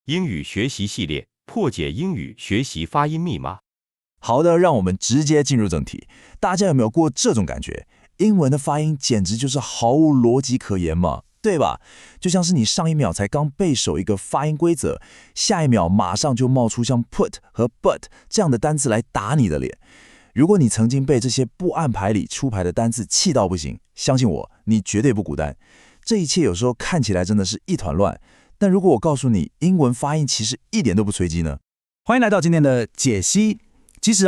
英语学习系列，破解英语学习发音密码。好的，让我们直接进入正题。大家有没有过这种感觉？英文的发音简直就是毫无逻辑可言嘛，对吧？就像是你上一秒才刚背熟一个发音规则，下一秒马上就冒出像 put 和 but 这样的单词来打你的脸。如果你曾经被这些不按牌理出牌的单词气到不行，相信我，你绝对不孤单。这一切有时候看起来真的是一团乱，但如果我告诉你，英文发音其实一点都不随机呢？欢迎来到今天的解析。其实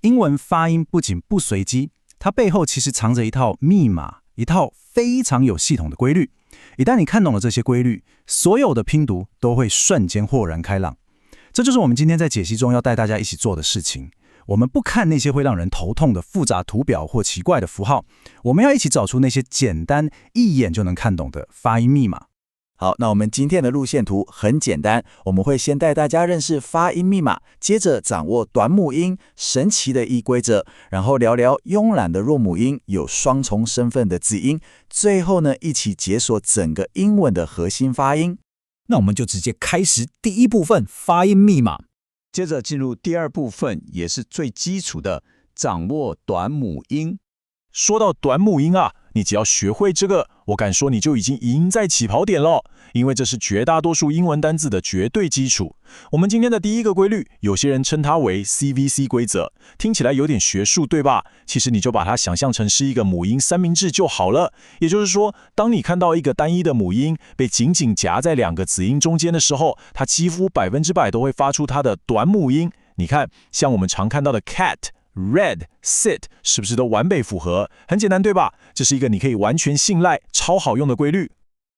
英文发音不仅不随机，它背后其实藏着一套密码，一套非常有系统的规律。一旦你看懂了这些规律，所有的拼读都会瞬间豁然开朗。这就是我们今天在解析中要带大家一起做的事情。我们不看那些会让人头痛的复杂图表或奇怪的符号，我们要一起找出那些简单一眼就能看懂的发音密码。好，那我们今天的路线图很简单，我们会先带大家认识发音密码，接着掌握短母音神奇的一规则，然后聊聊慵懒的弱母音有双重身份的子音，最后呢，一起解锁整个英文的核心发音。那我们就直接开始第一部分发音密码，接着进入第二部分，也是最基础的掌握短母音。说到短母音你只要学会这个，我敢说你就已经赢在起跑点了，因为这是绝大多数英文单字的绝对基础。我们今天的第一个规律，有些人称它为 CVC 规则，听起来有点学术，对吧？其实你就把它想象成是一个母音三明治就好了。也就是说，当你看到一个单一的母音被紧紧夹在两个子音中间的时候，它几乎100%都会发出它的短母音。你看，像我们常看到的 cat、red、sit 是不是都完美符合？很简单，对吧？这是一个你可以完全信赖、超好用的规律。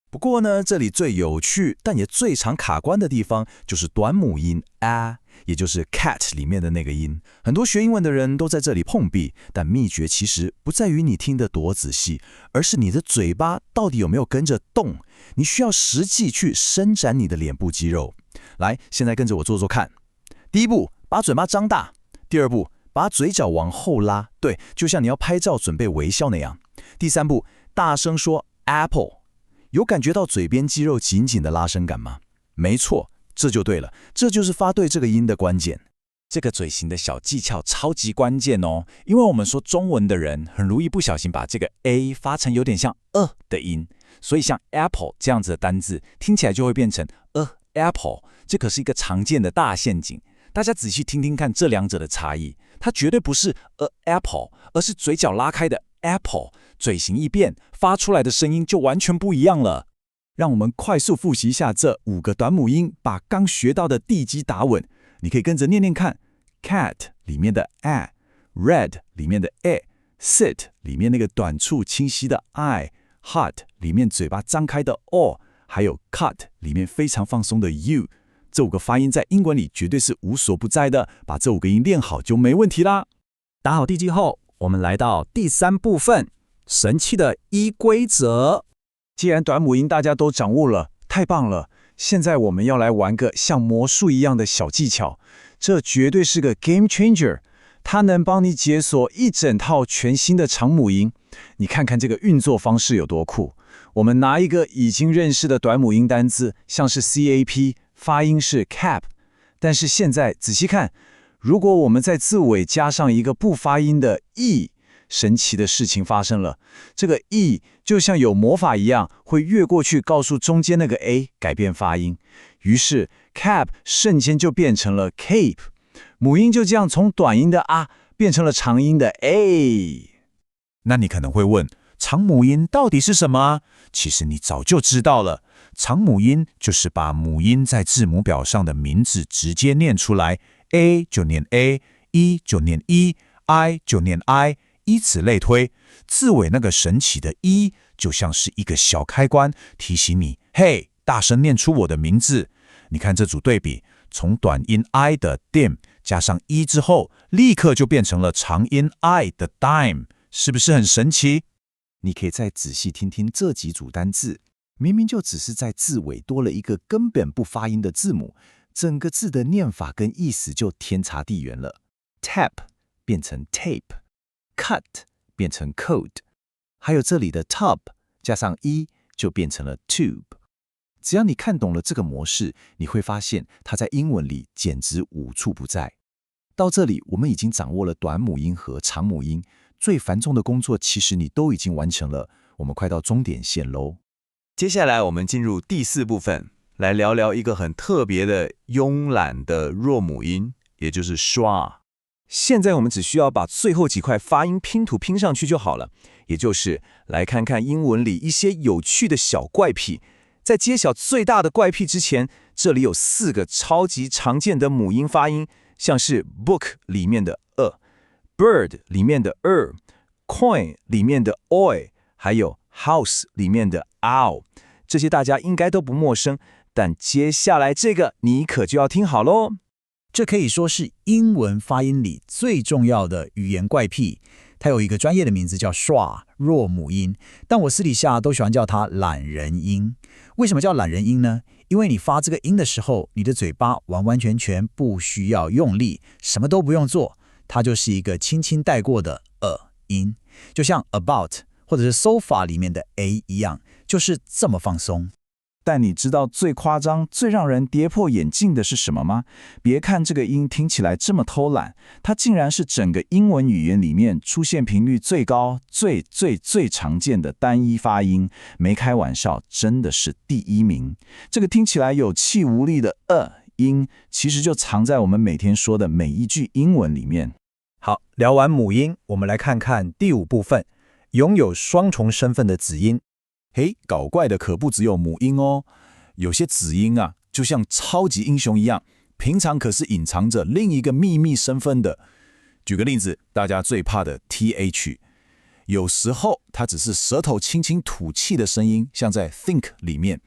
不过呢，这里最有趣但也最常卡关的地方就是短母音 a， 也就是 cat 里面的那个音。很多学英文的人都在这里碰壁，但秘诀其实不在于你听得多仔细，而是你的嘴巴到底有没有跟着动。你需要实际去伸展你的脸部肌肉。来，现在跟着我做做看。第一步，把嘴巴张大；第二步，把嘴角往后拉，对，就像你要拍照准备微笑那样。第三步，大声说 apple。有感觉到嘴边肌肉紧紧的拉伸感吗？没错，这就对了，这就是发对这个音的关键。这个嘴型的小技巧超级关键哦，因为我们说中文的人很容易不小心把这个 a 发成有点像的音，所以像 apple 这样子的单字听起来就会变成apple， 这可是一个常见的大陷阱。大家仔细听听看这两者的差异，它绝对不是apple， 而是嘴角拉开的 apple， 嘴型一变，发出来的声音就完全不一样了。让我们快速复习一下这5个短母音，把刚学到的地基打稳。你可以跟着念念看 ：cat 里面的 a，red 里面的 a，sit 里面那个短促清晰的 i，hot 里面嘴巴张开的 o， 还有 cut 里面非常放松的 u。这5个发音在英文里绝对是无所不在的，把这5个音练好就没问题啦。打好地基后，我们来到第3部分，神奇的一规则。既然短母音大家都掌握了，太棒了！现在我们要来玩个像魔术一样的小技巧，这绝对是个 game changer， 它能帮你解锁一整套全新的长母音。你看看这个运作方式有多酷！我们拿一个已经认识的短母音单字，像是 cap， 发音是 cap， 但是现在仔细看，如果我们在字尾加上一个不发音的 e， 神奇的事情发生了，这个 e 就像有魔法一样，会越过去告诉中间那个 a 改变发音，于是 cap 瞬间就变成了 cape， 母音就这样从短音的 a 变成了长音的 a。 那你可能会问，长母音到底是什么？其实你早就知道了，长母音就是把母音在字母表上的名字直接念出来， A 就念 A，E 就念 E，I 就念 I，以此类推，字尾那个神奇的 E 就像是一个小开关，提醒你，嘿，大声念出我的名字。你看这组对比，从短音 I 的 dim 加上 E 之后，立刻就变成了长音 I 的 dime， 是不是很神奇？你可以再仔细听听这几组单字，明明就只是在字尾多了一个根本不发音的字母，整个字的念法跟意思就天差地远了。tap 变成 tape，cut 变成 code， 还有这里的 tub 加上 e 就变成了 tube。只要你看懂了这个模式，你会发现它在英文里简直无处不在。到这里，我们已经掌握了短母音和长母音，最繁重的工作其实你都已经完成了，我们快到终点线喽。接下来我们进入第4部分，来聊聊一个很特别的慵懒的弱母音，也就是 schwa。现在我们只需要把最后几块发音拼图拼上去就好了，也就是来看看英文里一些有趣的小怪癖。在揭晓最大的怪癖之前，这里有4个超级常见的母音发音，像是 book 里面的bird 里面的coin 里面的 oi， 还有 house 里面的 ow， 这些大家应该都不陌生，但接下来这个你可就要听好咯。这可以说是英文发音里最重要的语言怪癖，它有一个专业的名字叫 schwa 弱母音，但我私底下都喜欢叫它懒人音。为什么叫懒人音呢？因为你发这个音的时候，你的嘴巴完完全全不需要用力，什么都不用做，它就是一个轻轻带过的音，就像 about 或者是 sofa 里面的 a 一样，就是这么放松。但你知道最夸张、最让人跌破眼镜的是什么吗？别看这个音听起来这么偷懒，它竟然是整个英文语言里面出现频率最高、最常见的单一发音。没开玩笑，真的是第1名。这个听起来有气无力的音，其实就藏在我们每天说的每一句英文里面。好，聊完母音，我们来看看第5部分，拥有双重身份的子音。嘿，搞怪的可不只有母音哦，有些子音啊，就像超级英雄一样，平常可是隐藏着另一个秘密身份的。举个例子，大家最怕的 th， 有时候它只是舌头轻轻吐气的声音，像在 think 里面，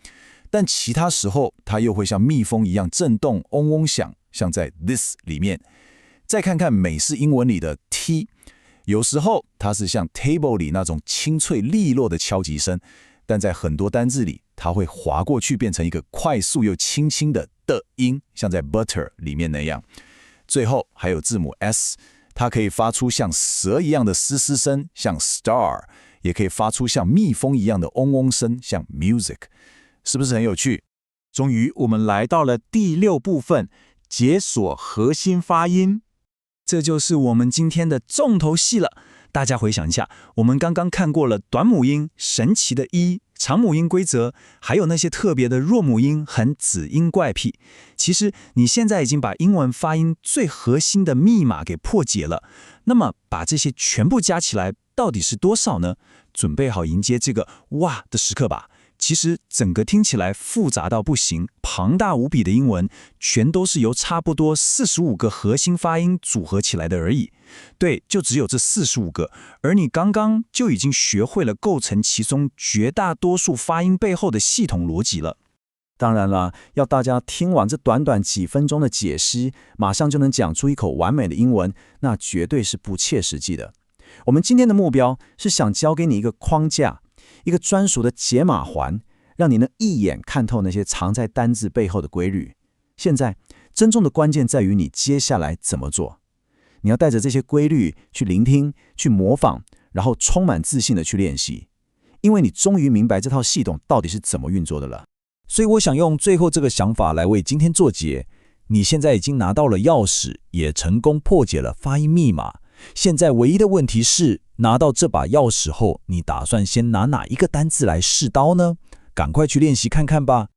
但其他时候它又会像蜜蜂一样震动，嗡嗡响，像在 this 里面。再看看美式英文里的 t， 有时候它是像 table 里那种清脆利落的敲击声，但在很多单字里，它会滑过去变成一个快速又轻轻的音，像在 butter 里面那样。最后还有字母 s， 它可以发出像蛇一样的嘶嘶声，像 star， 也可以发出像蜜蜂一样的嗡嗡声，像 music， 是不是很有趣？终于，我们来到了第6部分，解锁核心发音。这就是我们今天的重头戏了。大家回想一下，我们刚刚看过了短母音神奇的长母音规则，还有那些特别的弱母音和子音怪癖。其实你现在已经把英文发音最核心的密码给破解了。那么把这些全部加起来到底是多少呢？准备好迎接这个哇的时刻吧。其实整个听起来复杂到不行、庞大无比的英文，全都是由差不多45个核心发音组合起来的而已。对，就只有这45个，而你刚刚就已经学会了构成其中绝大多数发音背后的系统逻辑了。当然了，要大家听完这短短几分钟的解析，马上就能讲出一口完美的英文，那绝对是不切实际的。我们今天的目标是想教给你一个框架，一个专属的解码环，让你能一眼看透那些藏在单字背后的规律。现在，真正的关键在于你接下来怎么做。你要带着这些规律去聆听、去模仿，然后充满自信的去练习，因为你终于明白这套系统到底是怎么运作的了。所以我想用最后这个想法来为今天做结。你现在已经拿到了钥匙，也成功破解了发音密码。现在唯一的问题是，拿到这把钥匙后，你打算先拿哪一个单字来试刀呢？赶快去练习看看吧。